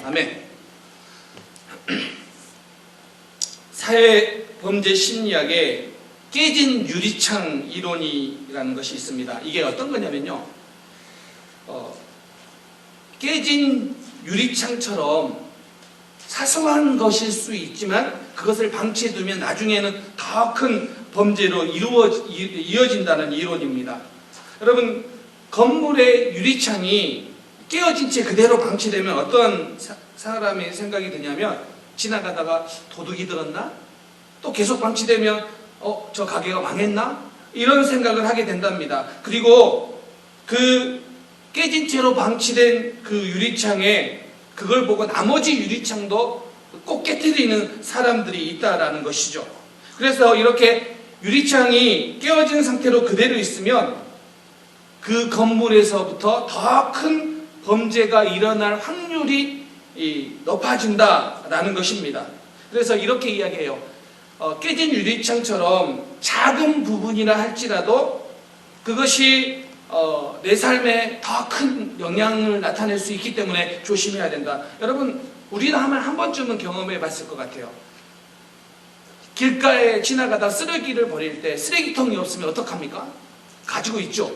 아멘. 사회범죄 심리학에 깨진 유리창 이론이라는 것이 있습니다. 이게 어떤 거냐면요, 깨진 유리창처럼 사소한 것일 수 있지만 그것을 방치해두면 나중에는 더 큰 범죄로 이어진다는 이론입니다. 여러분, 건물의 유리창이 깨어진 채 그대로 방치되면 어떤 사람의 생각이 드냐면, 지나가다가 도둑이 들었나? 또 계속 방치되면 저 가게가 망했나? 이런 생각을 하게 된답니다. 그리고 그 깨진 채로 방치된 그 유리창에 그걸 보고 나머지 유리창도 꼭 깨뜨리는 사람들이 있다라는 것이죠. 그래서 이렇게 유리창이 깨어진 상태로 그대로 있으면 그 건물에서부터 더 큰 범죄가 일어날 확률이 높아진다라는 것입니다. 그래서 이렇게 이야기해요. 깨진 유리창처럼 작은 부분이라 할지라도 그것이 내 삶에 더 큰 영향을 나타낼 수 있기 때문에 조심해야 된다. 여러분, 우리는 한 번쯤은 경험해 봤을 것 같아요. 길가에 지나가다 쓰레기를 버릴 때 쓰레기통이 없으면 어떡합니까? 가지고 있죠.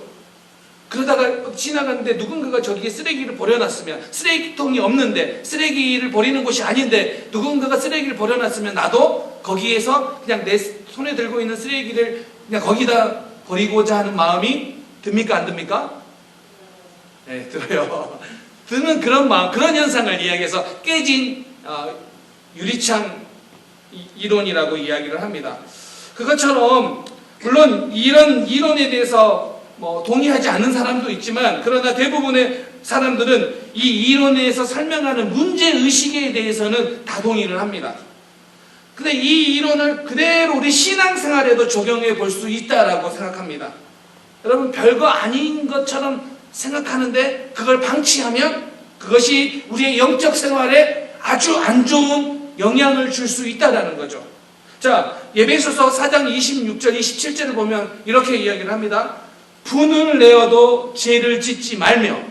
그러다가 지나가는데 누군가가 저기에 쓰레기를 버려놨으면, 쓰레기통이 없는데 쓰레기를 버리는 곳이 아닌데 누군가가 쓰레기를 버려놨으면 나도 거기에서 그냥 내 손에 들고 있는 쓰레기를 그냥 거기다 버리고자 하는 마음이 듭니까? 안 듭니까? 네, 들어요. 드는 그런 마음, 그런 현상을 이야기해서 깨진 유리창 이론이라고 이야기를 합니다. 그것처럼 물론 이런 이론에 대해서 동의하지 않는 사람도 있지만, 그러나 대부분의 사람들은 이 이론에서 설명하는 문제의식에 대해서는 다 동의를 합니다. 근데 이 이론을 그대로 우리 신앙생활에도 적용해 볼 수 있다라고 생각합니다. 여러분, 별거 아닌 것처럼 생각하는데 그걸 방치하면 그것이 우리의 영적 생활에 아주 안 좋은 영향을 줄 수 있다는 거죠. 자, 에베소서 4장 26절, 27절을 보면 이렇게 이야기를 합니다. 분을 내어도 죄를 짓지 말며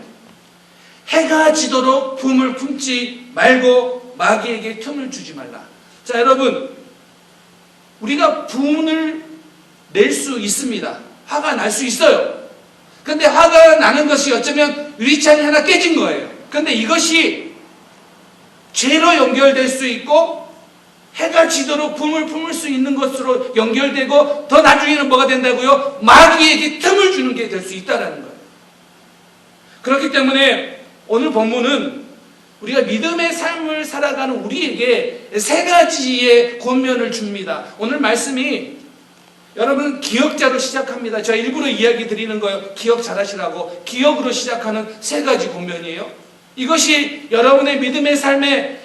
해가 지도록 품을 품지 말고 마귀에게 틈을 주지 말라. 자, 여러분, 우리가 분을 낼 수 있습니다. 화가 날 수 있어요. 그런데 화가 나는 것이 어쩌면 유리창이 하나 깨진 거예요. 그런데 이것이 죄로 연결될 수 있고 해가 지도록 품을 품을 수 있는 것으로 연결되고, 더 나중에는 뭐가 된다고요? 마귀에게 틈을 주는 게 될 수 있다는 거예요. 그렇기 때문에 오늘 본문은 우리가 믿음의 삶을 살아가는 우리에게 세 가지의 권면을 줍니다. 오늘 말씀이 여러분 기억자로 시작합니다. 제가 일부러 이야기 드리는 거예요. 기억 잘하시라고. 기억으로 시작하는 세 가지 권면이에요. 이것이 여러분의 믿음의 삶에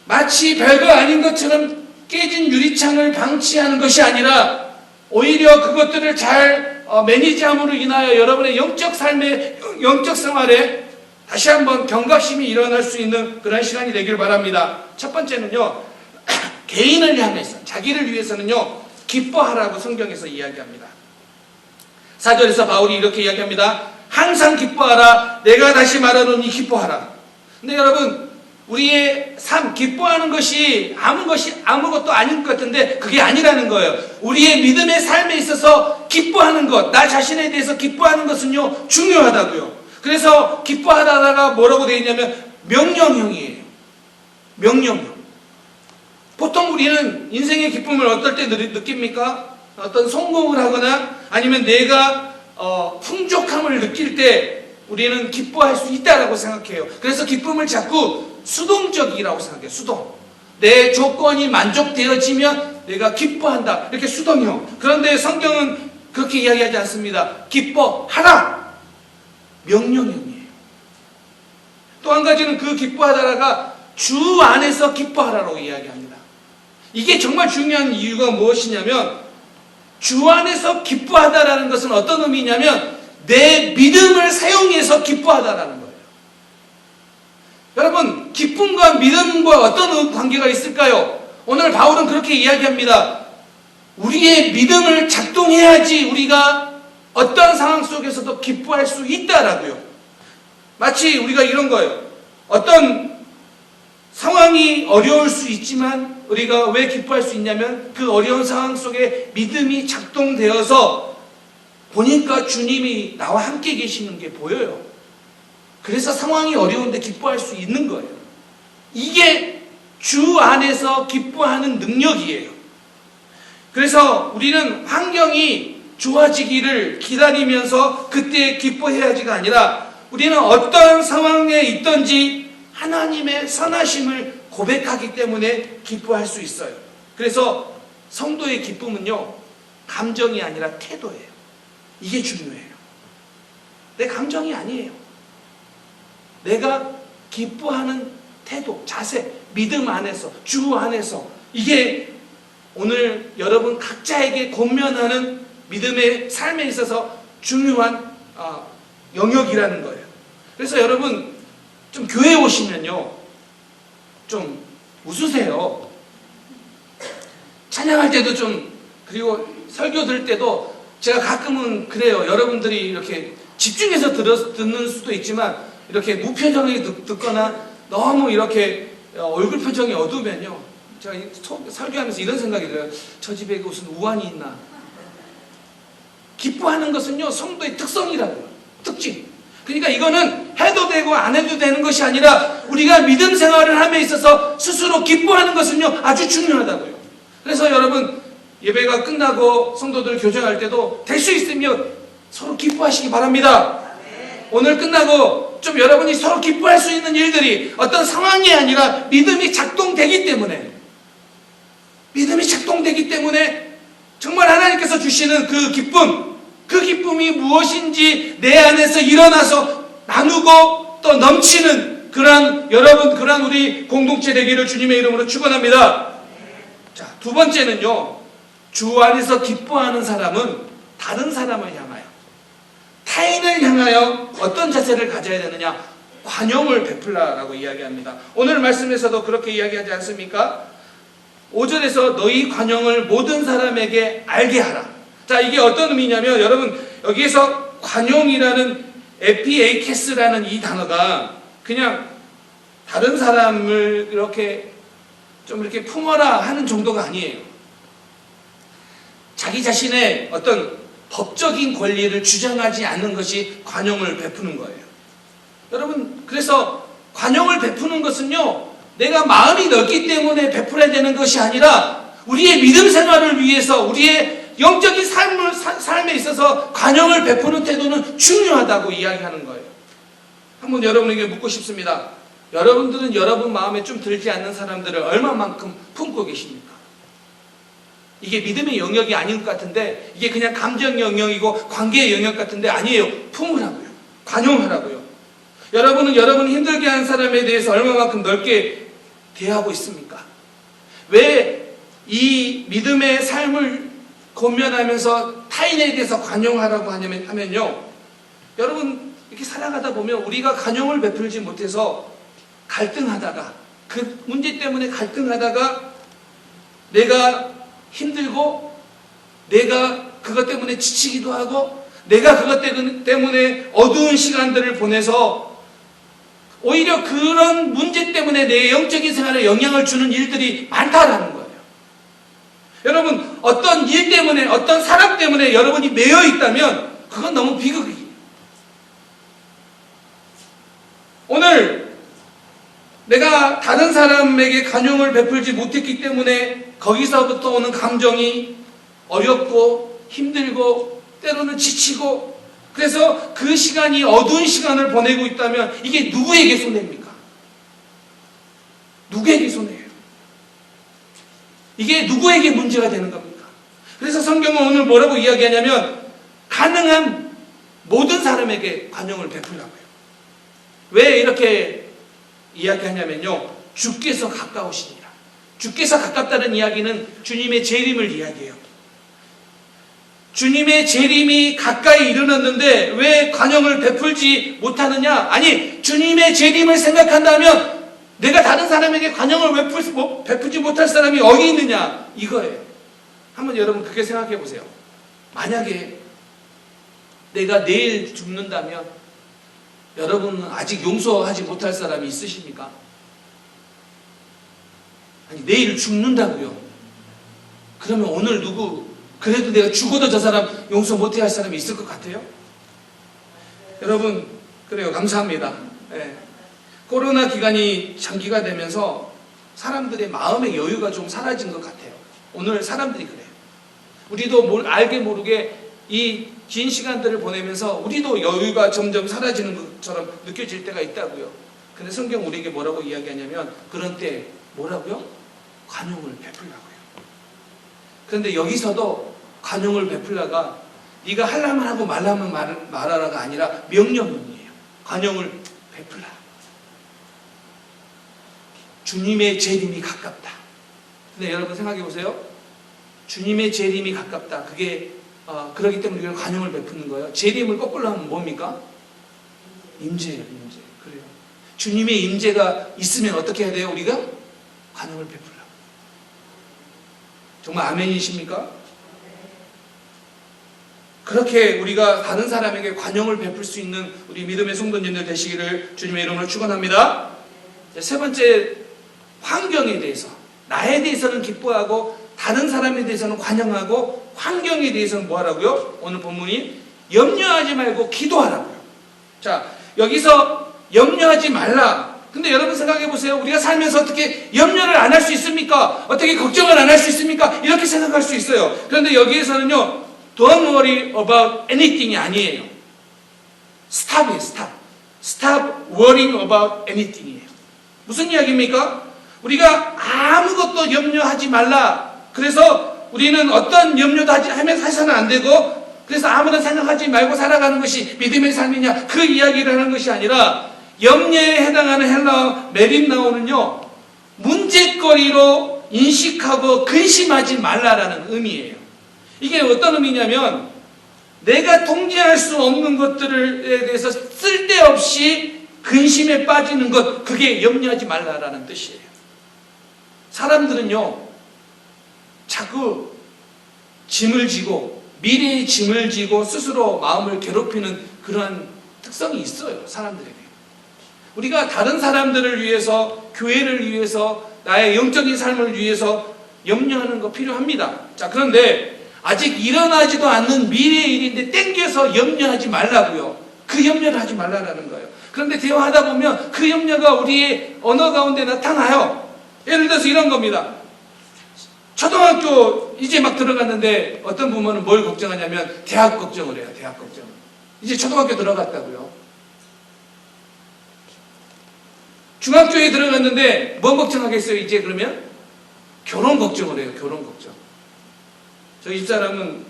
마치 별거 아닌 것처럼 깨진 유리창을 방치하는 것이 아니라 오히려 그것들을 잘 매니지함으로 인하여 여러분의 영적 삶의 영적 생활에 다시 한번 경각심이 일어날 수 있는 그런 시간이 되길 바랍니다. 첫 번째는요, 개인을 향해서, 자기를 위해서는요, 기뻐하라고 성경에서 이야기합니다. 4절에서 바울이 이렇게 이야기합니다. 항상 기뻐하라. 내가 다시 말하노니 기뻐하라. 근데 여러분, 우리의 삶, 기뻐하는 것이 아무것도 아닌 것 같은데 그게 아니라는 거예요. 우리의 믿음의 삶에 있어서 기뻐하는 것, 나 자신에 대해서 기뻐하는 것은요, 중요하다고요. 그래서 기뻐하다가 뭐라고 되어 있냐면 명령형이에요. 명령형. 보통 우리는 인생의 기쁨을 어떨 때 느낍니까? 어떤 성공을 하거나 아니면 내가 풍족함을 느낄 때 우리는 기뻐할 수 있다라고 생각해요. 그래서 기쁨을 자꾸 수동적이라고 생각해요. 수동. 내 조건이 만족되어지면 내가 기뻐한다. 이렇게 수동형. 그런데 성경은 그렇게 이야기하지 않습니다. 기뻐하라. 명령형이에요. 또 한 가지는 그 기뻐하다가 주 안에서 기뻐하라고 이야기합니다. 이게 정말 중요한 이유가 무엇이냐면, 주 안에서 기뻐하다라는 것은 어떤 의미냐면 내 믿음을 사용해서 기뻐하다라는 거예요. 여러분, 기쁨과 믿음과 어떤 관계가 있을까요? 오늘 바울은 그렇게 이야기합니다. 우리의 믿음을 작동해야지 우리가 어떤 상황 속에서도 기뻐할 수 있다라고요. 마치 우리가 이런 거예요. 어떤 상황이 어려울 수 있지만 우리가 왜 기뻐할 수 있냐면 그 어려운 상황 속에 믿음이 작동되어서 보니까 주님이 나와 함께 계시는 게 보여요. 그래서 상황이 어려운데 기뻐할 수 있는 거예요. 이게 주 안에서 기뻐하는 능력이에요. 그래서 우리는 환경이 좋아지기를 기다리면서 그때 기뻐해야지가 아니라 우리는 어떤 상황에 있든지 하나님의 선하심을 고백하기 때문에 기뻐할 수 있어요. 그래서 성도의 기쁨은요, 감정이 아니라 태도예요. 이게 중요해요. 내 감정이 아니에요. 내가 기뻐하는 태도, 자세, 믿음 안에서, 주 안에서, 이게 오늘 여러분 각자에게 권면하는 믿음의 삶에 있어서 중요한 영역이라는 거예요. 그래서 여러분 좀 교회 오시면요, 좀 웃으세요. 찬양할 때도 좀, 그리고 설교 들을 때도 제가 가끔은 그래요. 여러분들이 이렇게 집중해서 듣는 수도 있지만 이렇게 무표정하게 듣거나 너무 이렇게 얼굴 표정이 어두우면요, 제가 설교하면서 이런 생각이 들어요. 저 집에 무슨 우환이 있나. 기뻐하는 것은요, 성도의 특성이라고요. 특징. 그러니까 이거는 해도 되고 안 해도 되는 것이 아니라 우리가 믿음 생활을 함에 있어서 스스로 기뻐하는 것은요, 아주 중요하다고요. 그래서 여러분 예배가 끝나고 성도들 교제할 때도 될 수 있으면 서로 기뻐하시기 바랍니다. 오늘 끝나고 좀 여러분이 서로 기뻐할 수 있는 일들이 어떤 상황이 아니라 믿음이 작동되기 때문에 정말 하나님께서 주시는 그 기쁨이 무엇인지 내 안에서 일어나서 나누고 또 넘치는 그러한 우리 공동체 되기를 주님의 이름으로 축원합니다. 자, 두 번째는요, 주 안에서 기뻐하는 사람은 다른 사람을 향하여, 타인을 향하여 어떤 자세를 가져야 되느냐? 관용을 베풀라라고 이야기합니다. 오늘 말씀에서도 그렇게 이야기하지 않습니까? 5절에서 너희 관용을 모든 사람에게 알게 하라. 자, 이게 어떤 의미냐면 여러분 여기에서 관용이라는 에피에이케스라는 이 단어가 그냥 다른 사람을 이렇게 품어라 하는 정도가 아니에요. 자기 자신의 어떤 법적인 권리를 주장하지 않는 것이 관용을 베푸는 거예요. 여러분, 그래서 관용을 베푸는 것은요, 내가 마음이 넓기 때문에 베풀어야 되는 것이 아니라 우리의 믿음 생활을 위해서, 우리의 영적인 삶에 있어서 관용을 베푸는 태도는 중요하다고 이야기하는 거예요. 한번 여러분에게 묻고 싶습니다. 여러분들은 여러분 마음에 좀 들지 않는 사람들을 얼마만큼 품고 계십니까? 이게 믿음의 영역이 아닌 것 같은데, 이게 그냥 감정 영역이고 관계의 영역 같은데 아니에요. 품으라고요. 관용하라고요. 여러분은 여러분 힘들게 하는 사람에 대해서 얼마만큼 넓게 대하고 있습니까? 왜 이 믿음의 삶을 권면하면서 타인에 대해서 관용하라고 하면요, 여러분 이렇게 살아가다 보면 우리가 관용을 베풀지 못해서 갈등하다가, 그 문제 때문에 갈등하다가 내가 힘들고 내가 그것 때문에 지치기도 하고 내가 그것 때문에 어두운 시간들을 보내서 오히려 그런 문제 때문에 내 영적인 생활에 영향을 주는 일들이 많다라는 거예요. 여러분, 어떤 일 때문에, 어떤 사람 때문에 여러분이 매여 있다면 그건 너무 비극이에요. 오늘 내가 다른 사람에게 관용을 베풀지 못했기 때문에 거기서부터 오는 감정이 어렵고 힘들고 때로는 지치고, 그래서 그 시간이 어두운 시간을 보내고 있다면 이게 누구에게 손해입니까? 누구에게 손해예요? 이게 누구에게 문제가 되는 겁니까? 그래서 성경은 오늘 뭐라고 이야기하냐면 가능한 모든 사람에게 관용을 베풀라고요. 왜 이렇게 이야기하냐면요, 주께서 가까우시니라. 주께서 가깝다는 이야기는 주님의 재림을 이야기해요. 주님의 재림이 가까이 이르렀는데 왜 관용을 베풀지 못하느냐? 아니, 주님의 재림을 생각한다면 내가 다른 사람에게 관용을 베풀지 못할 사람이 어디 있느냐? 이거예요. 한번 여러분 그렇게 생각해 보세요. 만약에 내가 내일 죽는다면 여러분은 아직 용서하지 못할 사람이 있으십니까? 아니 내일 죽는다고요. 그러면 오늘 누구 그래도 내가 죽어도 저 사람 용서 못해 할 사람이 있을 것 같아요? 여러분 그래요. 감사합니다. 예. 코로나 기간이 장기가 되면서 사람들의 마음의 여유가 좀 사라진 것 같아요. 오늘 사람들이 그래요. 우리도 알게 모르게 이 긴 시간들을 보내면서 우리도 여유가 점점 사라지는 것처럼 느껴질 때가 있다고요. 근데 성경 우리에게 뭐라고 이야기하냐면 그런 때 뭐라고요? 관용을 베풀라고요. 그런데 여기서도 관용을 베풀라가 네가 하려면 하고 말라면 말하라가 아니라 명령문이에요. 관용을 베풀라. 주님의 재림이 가깝다. 근데 여러분 생각해 보세요. 주님의 재림이 가깝다. 그게 그렇기 때문에 우리가 관용을 베푸는 거예요. 재림을 거꾸로 하면 뭡니까? 임재예요. 임재. 그래요. 주님의 임재가 있으면 어떻게 해야 돼요? 우리가 관용을 베풀라. 정말 아멘이십니까? 그렇게 우리가 다른 사람에게 관용을 베풀 수 있는 우리 믿음의 성도님들 되시기를 주님의 이름으로 축원합니다. 세 번째, 환경에 대해서, 나에 대해서는 기뻐하고 다른 사람에 대해서는 관용하고 환경에 대해서는 뭐하라고요? 오늘 본문이 염려하지 말고 기도하라고요. 자, 여기서 염려하지 말라. 근데 여러분 생각해 보세요. 우리가 살면서 어떻게 염려를 안 할 수 있습니까? 어떻게 걱정을 안 할 수 있습니까? 이렇게 생각할 수 있어요. 그런데 여기에서는요, Don't worry about anything이 아니에요. Stop이에요, stop. Stop worrying about anything이에요. 무슨 이야기입니까? 우리가 아무것도 염려하지 말라. 그래서 우리는 어떤 염려도 해서는 안 되고, 그래서 아무런 생각하지 말고 살아가는 것이 믿음의 삶이냐, 그 이야기를 하는 것이 아니라, 염려에 해당하는 헬라어 메린나오는요, 문제거리로 인식하고 근심하지 말라라는 의미예요. 이게 어떤 의미냐면, 내가 통제할 수 없는 것들에 대해서 쓸데없이 근심에 빠지는 것, 그게 염려하지 말라라는 뜻이에요. 사람들은요, 자꾸 짐을 지고 미래의 짐을 지고 스스로 마음을 괴롭히는 그러한 특성이 있어요. 사람들에게. 우리가 다른 사람들을 위해서, 교회를 위해서, 나의 영적인 삶을 위해서 염려하는 거 필요합니다. 자, 그런데 아직 일어나지도 않는 미래의 일인데 땡겨서 염려하지 말라고요. 그 염려를 하지 말라는 거예요. 그런데 대화하다 보면 그 염려가 우리의 언어 가운데 나타나요. 예를 들어서 이런 겁니다. 초등학교 이제 막 들어갔는데 어떤 부모는 뭘 걱정하냐면 대학 걱정을 해요. 대학 걱정. 이제 초등학교 들어갔다고요. 중학교에 들어갔는데 뭐 걱정하겠어요? 이제 그러면 결혼 걱정을 해요. 결혼 걱정. 저 집사람은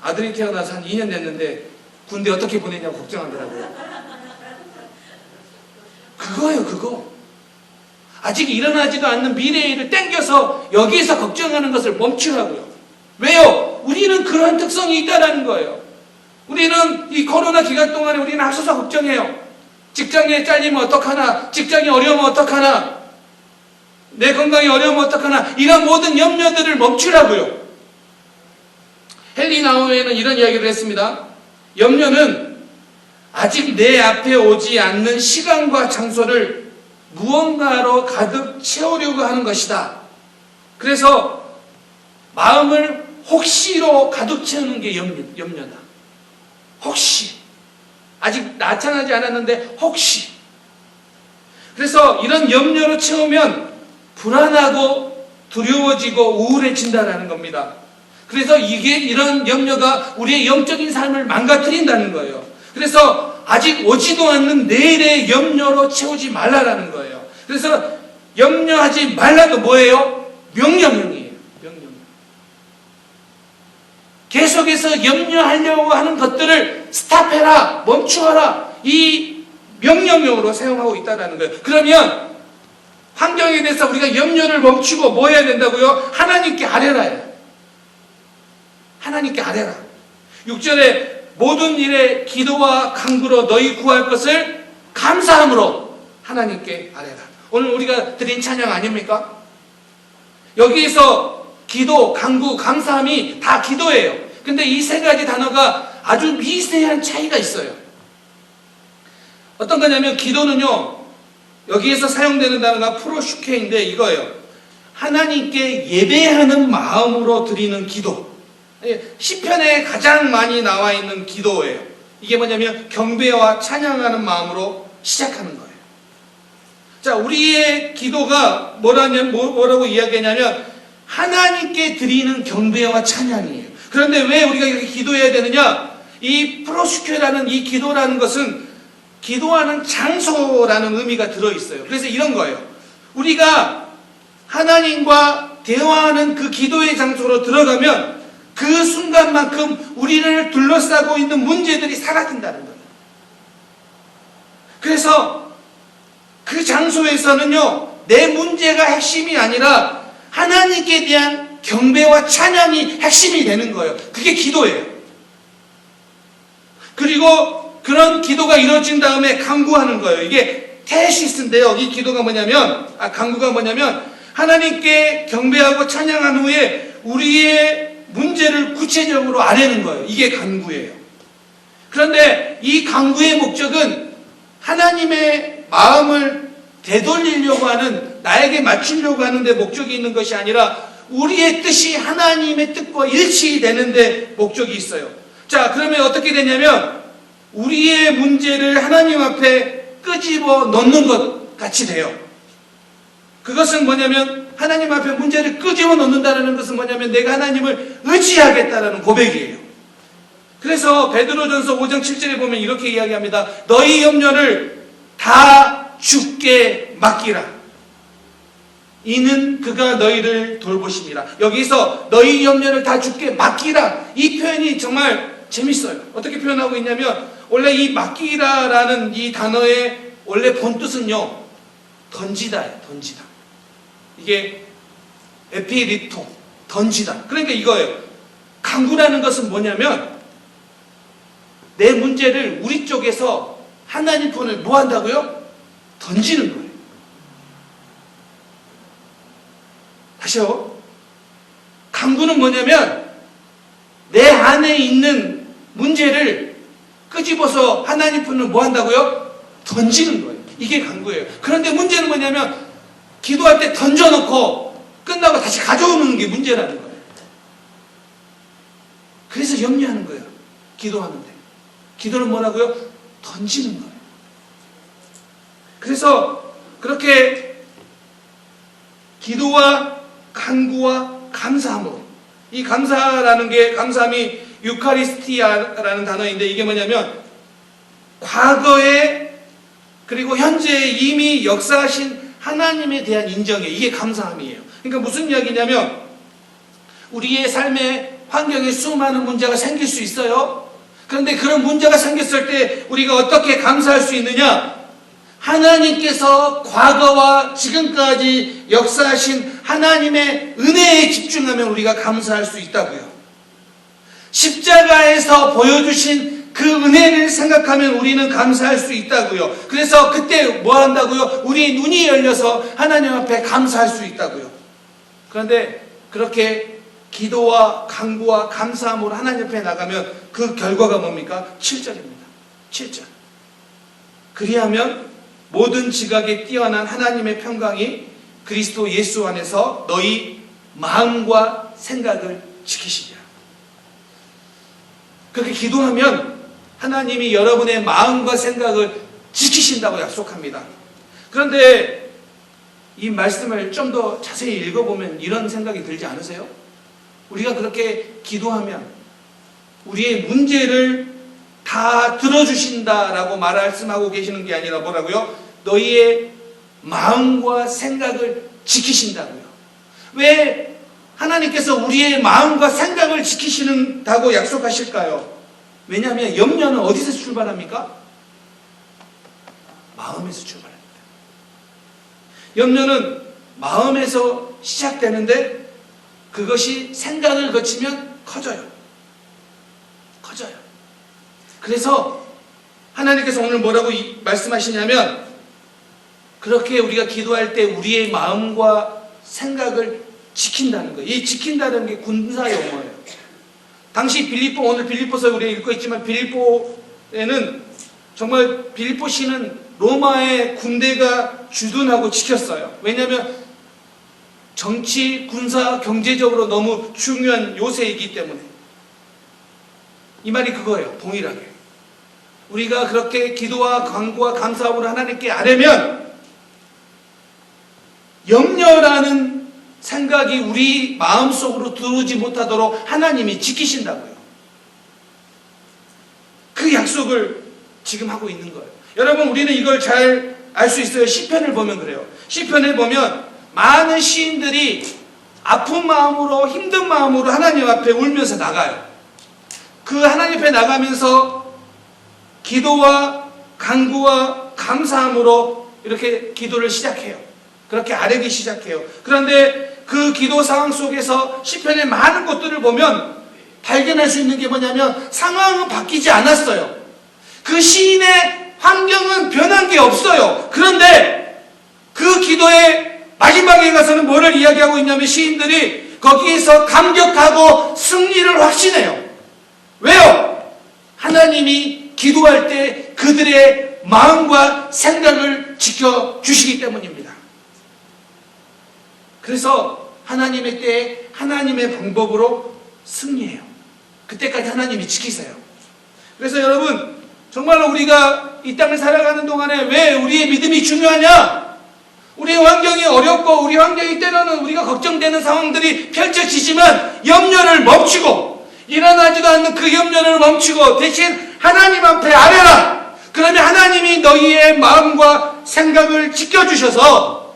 아들이 태어나서 한 2년 됐는데 군대 어떻게 보내냐고 걱정하더라고요. 그거예요. 그거. 아직 일어나지도 않는 미래의 일을 땡겨서 여기에서 걱정하는 것을 멈추라고요. 왜요? 우리는 그러한 특성이 있다는 거예요. 우리는 이 코로나 기간 동안에 우리는 앞서서 걱정해요. 직장에 잘리면 어떡하나? 직장이 어려우면 어떡하나? 내 건강이 어려우면 어떡하나? 이런 모든 염려들을 멈추라고요. 헨리 나우에는 이런 이야기를 했습니다. 염려는 아직 내 앞에 오지 않는 시간과 장소를 무언가로 가득 채우려고 하는 것이다. 그래서 마음을 혹시로 가득 채우는 게 염려다. 혹시. 아직 나타나지 않았는데 혹시. 그래서 이런 염려로 채우면 불안하고 두려워지고 우울해진다는 겁니다. 그래서 이런 염려가 우리의 영적인 삶을 망가뜨린다는 거예요. 그래서 아직 오지도 않는 내일의 염려로 채우지 말라라는 거예요. 그래서 염려하지 말라도 뭐예요? 명령이에요. 명령. 계속해서 염려하려고 하는 것들을 스탑해라, 멈추어라. 이 명령형으로 사용하고 있다는 거예요. 그러면 환경에 대해서 우리가 염려를 멈추고 뭐 해야 된다고요? 하나님께 아뢰라. 하나님께 아뢰라. 6절에 모든 일에 기도와 간구로 너희 구할 것을 감사함으로 하나님께 아뢰라. 오늘 우리가 드린 찬양 아닙니까? 여기에서 기도, 간구, 감사함이 다 기도예요. 근데 이 세 가지 단어가 아주 미세한 차이가 있어요. 어떤 거냐면 기도는요, 여기에서 사용되는 단어가 프로슈케인데 이거예요. 하나님께 예배하는 마음으로 드리는 기도. 시편에 가장 많이 나와 있는 기도예요. 이게 뭐냐면 경배와 찬양하는 마음으로 시작하는 거예요. 자, 우리의 기도가 뭐라고 이야기하냐면 하나님께 드리는 경배와 찬양이에요. 그런데 왜 우리가 이렇게 기도해야 되느냐? 이 프로스큐라는 이 기도라는 것은 기도하는 장소라는 의미가 들어있어요. 그래서 이런 거예요. 우리가 하나님과 대화하는 그 기도의 장소로 들어가면 그 순간만큼 우리를 둘러싸고 있는 문제들이 사라진다는 거예요. 그래서 그 장소에서는요, 내 문제가 핵심이 아니라 하나님께 대한 경배와 찬양이 핵심이 되는 거예요. 그게 기도예요. 그리고 그런 기도가 이루어진 다음에 간구하는 거예요. 이게 테시스인데요. 이 기도가 간구가 뭐냐면 하나님께 경배하고 찬양한 후에 우리의 문제를 구체적으로 아뢰는 거예요. 이게 간구예요. 그런데 이 간구의 목적은 하나님의 마음을 되돌리려고 하는, 나에게 맞추려고 하는 데 목적이 있는 것이 아니라 우리의 뜻이 하나님의 뜻과 일치되는 데 목적이 있어요. 자, 그러면 어떻게 되냐면 우리의 문제를 하나님 앞에 끄집어 놓는 것 같이 돼요. 그것은 뭐냐면 하나님 앞에 문제를 끄집어 놓는다는 것은 뭐냐면 내가 하나님을 의지하겠다라는 고백이에요. 그래서 베드로전서 5장 7절에 보면 이렇게 이야기합니다. 너희 염려를 다 주께 맡기라. 이는 그가 너희를 돌보심이라. 여기서 너희 염려를 다 주께 맡기라. 이 표현이 정말 재밌어요. 어떻게 표현하고 있냐면 원래 이 맡기라라는 이 단어의 원래 본뜻은요, 던지다예요. 던지다. 이게 에피리토, 던지다. 그러니까 이거예요. 간구라는 것은 뭐냐면 내 문제를 우리 쪽에서 하나님 편을 뭐 한다고요? 던지는 거예요. 다시요. 간구는 뭐냐면 내 안에 있는 문제를 끄집어서 하나님 편을 뭐 한다고요? 던지는 거예요. 이게 간구예요. 그런데 문제는 뭐냐면 기도할 때 던져놓고 끝나고 다시 가져오는 게 문제라는 거예요. 그래서 염려하는 거예요. 기도하는데. 기도는 뭐라고요? 던지는 거예요. 그래서 그렇게 기도와 간구와 감사함으로, 이 감사라는 게, 감사함이 유카리스티아라는 단어인데 이게 뭐냐면 과거에 그리고 현재에 이미 역사하신 하나님에 대한 인정이에요. 이게 감사함이에요. 그러니까 무슨 이야기냐면 우리의 삶의 환경에 수많은 문제가 생길 수 있어요. 그런데 그런 문제가 생겼을 때 우리가 어떻게 감사할 수 있느냐? 하나님께서 과거와 지금까지 역사하신 하나님의 은혜에 집중하면 우리가 감사할 수 있다고요. 십자가에서 보여주신 그 은혜를 생각하면 우리는 감사할 수 있다고요. 그래서 그때 뭐 한다고요? 우리의 눈이 열려서 하나님 앞에 감사할 수 있다고요. 그런데 그렇게 기도와 간구와 감사함으로 하나님 앞에 나가면 그 결과가 뭡니까? 7절입니다. 7절. 그리하면 모든 지각에 뛰어난 하나님의 평강이 그리스도 예수 안에서 너희 마음과 생각을 지키시리라. 그렇게 기도하면 하나님이 여러분의 마음과 생각을 지키신다고 약속합니다. 그런데 이 말씀을 좀 더 자세히 읽어보면 이런 생각이 들지 않으세요? 우리가 그렇게 기도하면 우리의 문제를 다 들어주신다라고 말씀하고 계시는 게 아니라 뭐라고요? 너희의 마음과 생각을 지키신다고요. 왜 하나님께서 우리의 마음과 생각을 지키신다고 약속하실까요? 왜냐하면 염려는 어디서 출발합니까? 마음에서 출발합니다. 염려는 마음에서 시작되는데 그것이 생각을 거치면 커져요. 커져요. 그래서 하나님께서 오늘 뭐라고 말씀하시냐면 그렇게 우리가 기도할 때 우리의 마음과 생각을 지킨다는 거예요. 이 지킨다는 게 군사 용어예요. 당시 오늘 빌립보서 우리가 읽고 있지만 빌립보에는 정말 빌립보시는 로마의 군대가 주둔하고 지켰어요. 왜냐하면 정치, 군사, 경제적으로 너무 중요한 요새이기 때문에 이 말이 그거예요. 동일하게 우리가 그렇게 기도와 간구와 감사함으로 하나님께 아뢰면 염려라는 생각이 우리 마음속으로 들어오지 못하도록 하나님이 지키신다고요. 그 약속을 지금 하고 있는 거예요. 여러분, 우리는 이걸 잘 알 수 있어요. 시편을 보면 그래요. 시편을 보면 많은 시인들이 아픈 마음으로, 힘든 마음으로 하나님 앞에 울면서 나가요. 그 하나님 앞에 나가면서 기도와 간구와 감사함으로 이렇게 기도를 시작해요. 그렇게 아뢰기 시작해요. 그런데 그 기도 상황 속에서 시편의 많은 것들을 보면 발견할 수 있는 게 뭐냐면 상황은 바뀌지 않았어요. 그 시인의 환경은 변한 게 없어요. 그런데 그 기도의 마지막에 가서는 뭐를 이야기하고 있냐면 시인들이 거기에서 감격하고 승리를 확신해요. 왜요? 하나님이 기도할 때 그들의 마음과 생각을 지켜주시기 때문입니다. 그래서 하나님의 때에 하나님의 방법으로 승리해요. 그때까지 하나님이 지키세요. 그래서 여러분, 정말로 우리가 이 땅을 살아가는 동안에 왜 우리의 믿음이 중요하냐? 우리의 환경이 어렵고 우리 환경이 때로는 우리가 걱정되는 상황들이 펼쳐지지만 염려를 멈추고 일어나지도 않는 그 염려를 멈추고 대신 하나님 앞에 아뢰라. 그러면 하나님이 너희의 마음과 생각을 지켜주셔서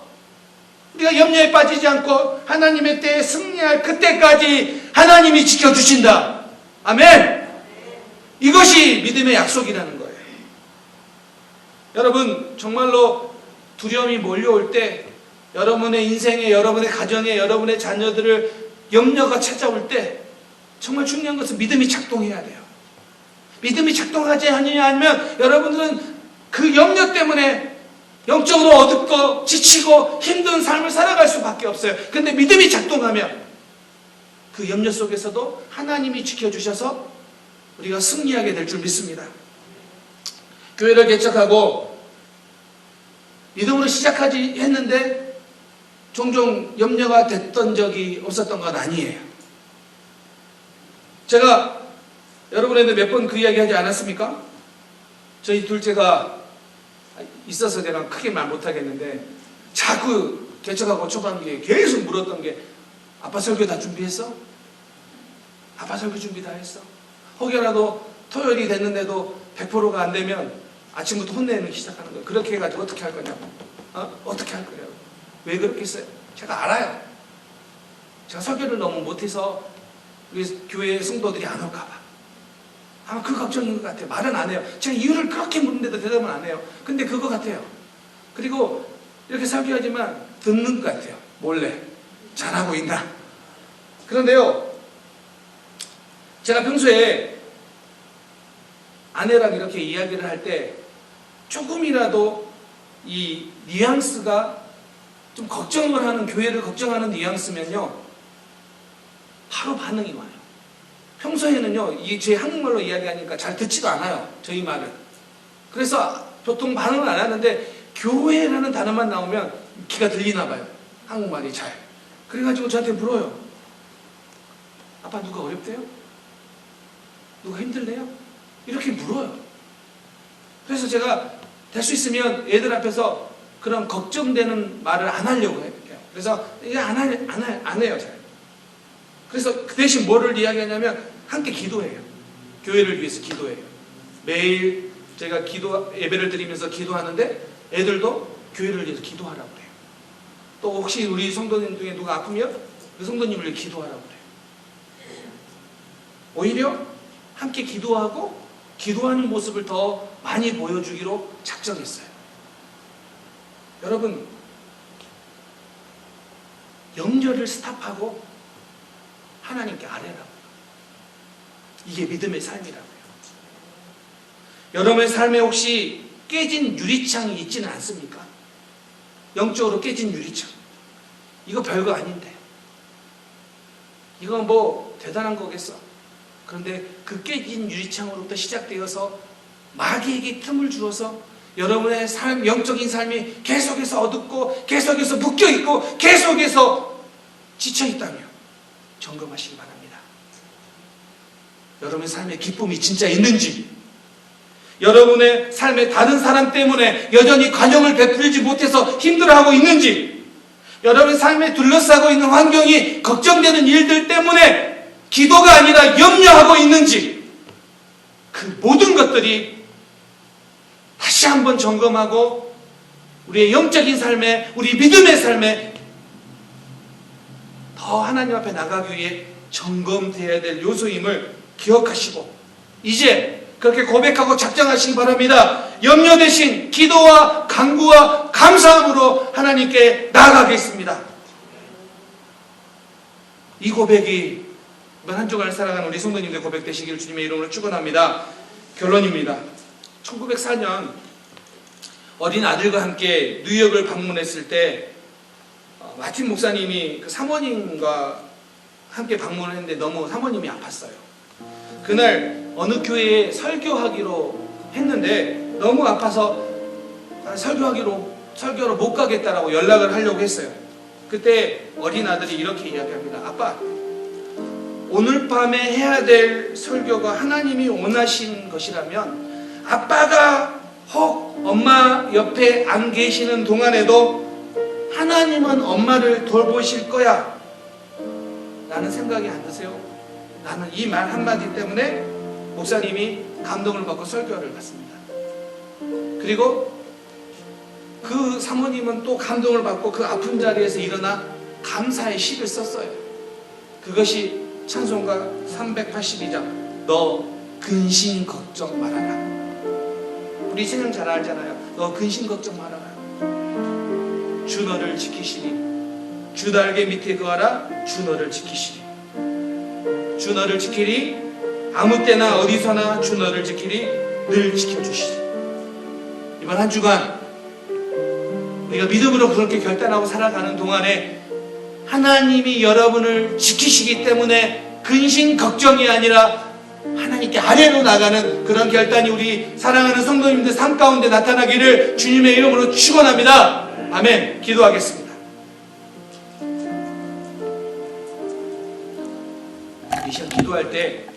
우리가 염려에 빠지지 않고 하나님의 때에 승리할 그때까지 하나님이 지켜주신다. 아멘. 이것이 믿음의 약속이라는 거예요. 여러분, 정말로 두려움이 몰려올 때 여러분의 인생에, 여러분의 가정에, 여러분의 자녀들을 염려가 찾아올 때 정말 중요한 것은 믿음이 작동해야 돼요. 믿음이 작동하지 않느냐 하면 여러분들은 그 염려 때문에 영적으로 어둡고 지치고 힘든 삶을 살아갈 수밖에 없어요. 그런데 믿음이 작동하면 그 염려 속에서도 하나님이 지켜주셔서 우리가 승리하게 될 줄 믿습니다. 교회를 개척하고 믿음으로 시작하지 했는데 종종 염려가 됐던 적이 없었던 건 아니에요. 제가 여러분한테 몇 번 그 이야기 하지 않았습니까? 저희 둘째가 있어서 제가 크게 말 못하겠는데 자꾸 개척하고 초반기에 계속 물었던 게 아빠 설교 다 준비했어? 아빠 설교 준비 다 했어? 혹여라도 토요일이 됐는데도 100%가 안 되면 아침부터 혼내기 시작하는 거예요. 그렇게 해가지고 어떻게 할 거냐고. 어떻게 할 거냐고. 왜 그렇게 했어요? 제가 알아요. 제가 설교를 너무 못해서 우리 교회 성도들이 안 올까 봐. 아마 그 걱정인 것 같아요. 말은 안 해요. 제가 이유를 그렇게 묻는데도 대답은 안 해요. 근데 그거 같아요. 그리고 이렇게 설교하지만 듣는 것 같아요. 몰래. 잘하고 있나? 그런데요, 제가 평소에 아내랑 이렇게 이야기를 할 때 조금이라도 이 뉘앙스가 좀 걱정을 하는, 교회를 걱정하는 뉘앙스면요, 바로 반응이 와요. 평소에는요, 제 한국말로 이야기하니까 잘 듣지도 않아요. 저희 말을. 그래서 보통 반응을 안 하는데 교회라는 단어만 나오면 귀가 들리나 봐요. 한국말이 잘. 그래가지고 저한테 물어요. 아빠 누가 어렵대요? 누가 힘들래요? 이렇게 물어요. 그래서 제가 될 수 있으면 애들 앞에서 그런 걱정되는 말을 안 하려고 해요. 그래서 이제 안 해요. 잘. 그래서 그 대신 뭐를 이야기하냐면 함께 기도해요. 교회를 위해서 기도해요. 매일 제가 예배를 드리면서 기도하는데 애들도 교회를 위해서 기도하라고 그래요. 또 혹시 우리 성도님 중에 누가 아프면 그 성도님을 위해 기도하라고 그래요. 오히려 함께 기도하고 기도하는 모습을 더 많이 보여주기로 작정했어요. 여러분, 염려를 스탑하고 하나님께 아뢰라고. 이게 믿음의 삶이라고요. 여러분의 삶에 혹시 깨진 유리창이 있지는 않습니까? 영적으로 깨진 유리창. 이거 별거 아닌데. 이건 뭐 대단한 거겠어. 그런데 그 깨진 유리창으로부터 시작되어서 마귀에게 틈을 주어서 여러분의 삶, 영적인 삶이 계속해서 어둡고 계속해서 묶여있고 계속해서 지쳐있다면 점검하시기 바랍니다. 여러분의 삶에 기쁨이 진짜 있는지, 여러분의 삶에 다른 사람 때문에 여전히 관용을 베풀지 못해서 힘들어하고 있는지, 여러분의 삶에 둘러싸고 있는 환경이 걱정되는 일들 때문에 기도가 아니라 염려하고 있는지, 그 모든 것들이 다시 한번 점검하고 우리의 영적인 삶에, 우리 믿음의 삶에 더 하나님 앞에 나가기 위해 점검되어야 될 요소임을 기억하시고 이제 그렇게 고백하고 작정하시기 바랍니다. 염려 대신 기도와 간구와 감사함으로 하나님께 나아가겠습니다. 이 고백이 이번 한 주간을 살아가는 우리 성도님들 고백 되시기를 주님의 이름으로 축원합니다. 결론입니다. 1904년 어린 아들과 함께 뉴욕을 방문했을 때 마틴 목사님이 그 사모님과 함께 방문을 했는데 너무 사모님이 아팠어요. 그날 어느 교회에 설교하기로 했는데 너무 아파서 설교로 못 가겠다라고 연락을 하려고 했어요. 그때 어린 아들이 이렇게 이야기합니다. 아빠, 오늘 밤에 해야 될 설교가 하나님이 원하신 것이라면 아빠가 혹 엄마 옆에 안 계시는 동안에도 하나님은 엄마를 돌보실 거야 라는 생각이 안 드세요? 나는 이 말 한마디 때문에 목사님이 감동을 받고 설교를 갔습니다. 그리고 그 사모님은 또 감동을 받고 그 아픈 자리에서 일어나 감사의 시를 썼어요. 그것이 찬송가 382장 너 근심 걱정 말아라. 우리 신앙 잘 알잖아요. 너 근심 걱정 말아라. 주 너를 지키시리. 주 날개 밑에 거하라. 주 너를 지키시리. 주 너를 지키리. 아무 때나 어디서나 주 너를 지키리. 늘 지켜주시리. 이번 한 주간 우리가 믿음으로 그렇게 결단하고 살아가는 동안에 하나님이 여러분을 지키시기 때문에 근심 걱정이 아니라 하나님께 아래로 나가는 그런 결단이 우리 사랑하는 성도님들 삶 가운데 나타나기를 주님의 이름으로 축원합니다. 아멘. 기도하겠습니다. 이 시간 기도할 때